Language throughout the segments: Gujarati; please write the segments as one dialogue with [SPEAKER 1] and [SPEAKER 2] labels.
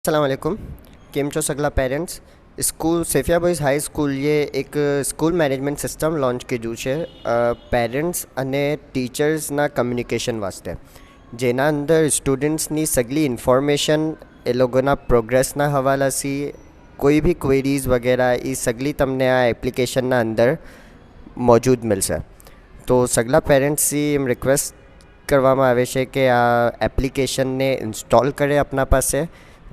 [SPEAKER 1] अस्सलाम वालेकुम। કેમ છો સગલા પેરેન્ટ્સ? સ્કૂલ સેફિયા બોયઝ હાઈ સ્કૂલે એક સ્કૂલ મેનેજમેન્ટ સિસ્ટમ લોન્ચ કીધું છે પેરેન્ટ્સ અને ટીચર્સના કમ્યુનિકેશન વાસ્તે, જેના અંદર સ્ટુડન્ટ્સની સગલી ઇન્ફોર્મેશન એ લોકોના પ્રોગ્રેસના હવાલાથી કોઈ બી ક્વેરીઝ વગેરે એ સગલી તમને આ એપ્લિકેશનના અંદર મોજૂદ મળશે. તો સગલા પેરેન્ટ્સથી એમ રિક્વેસ્ટ કરવામાં આવે છે કે આ એપ્લિકેશનને ઇન્સ્ટોલ કરે આપણા પાસે,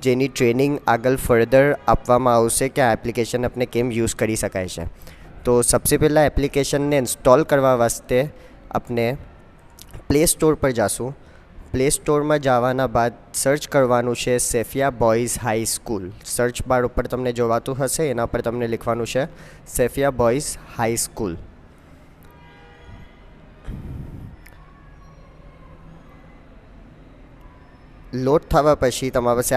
[SPEAKER 1] જેની ટ્રેનિંગ આગળ ફર્ધર આપવામાં આવશે કે આ એપ્લિકેશન આપણે કેમ યુઝ કરી શકાય છે. તો સૌથી પહેલાં એપ્લિકેશનને ઇન્સ્ટોલ કરવા વાસ્તે આપણે પ્લે સ્ટોર પર જઈશું. પ્લે સ્ટોરમાં જવાના બાદ સર્ચ કરવાનું છે Safiya boys high school. Search bar ઉપર તમને જોવાતું હશે, એના પર તમને લખવાનું છે Safiya boys high school. Load થવા પછી તમારા પાસે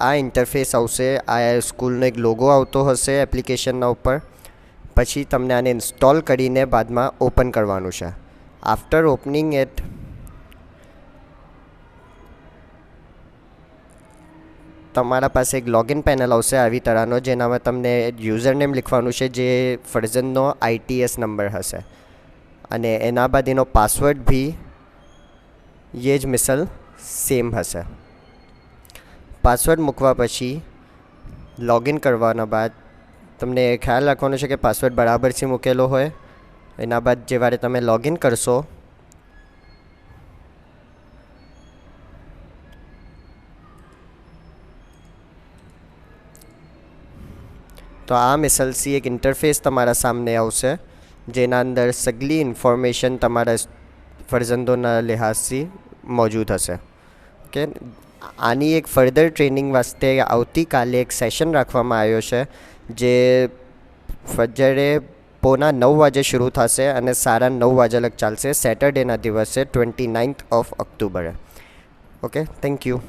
[SPEAKER 1] આ ઇન્ટરફેસ આવશે. આ સ્કૂલનો એક લોગો આવતો હશે એપ્લિકેશનના ઉપર. પછી તમને આને ઇન્સ્ટોલ કરીને બાદમાં ઓપન કરવાનું છે. આફ્ટર ઓપનિંગ એટ તમારા પાસે એક લોગિન પેનલ આવશે આવી તરહનો, જેનામાં તમને યુઝર નેમ લખવાનું છે જે ફર્ઝનનો ITS નંબર હશે, અને એના બાદ એનો પાસવર્ડ બી એ જ મિસલ સેમ હશે. પાસવર્ડ મૂકવા પછી લોગિન કરવાના બાદ તમને ખ્યાલ રાખવાનો છે કે પાસવર્ડ બરાબરથી મૂકેલો હોય. એના બાદ જે વારે તમે લોગિન કરશો તો આ મિસલથી એક ઇન્ટરફેસ તમારા સામે આવશે, જેના અંદર સગલી ઇન્ફોર્મેશન તમારા ફરજંદોના લિહાઝથી મોજૂદ હશે. ઓકે, આની એક ફર્ધર ટ્રેનિંગ વાસ્તે આવતીકાલે એક સેશન રાખવામાં આવ્યો છે, જે ફજરે 9:45 વાગે શરૂ થશે અને 9:30 વાગ્યા લગ ચાલશે, સેટરડેના દિવસે 29th ઓફ ઓક્ટોબરે. Okay, thank you.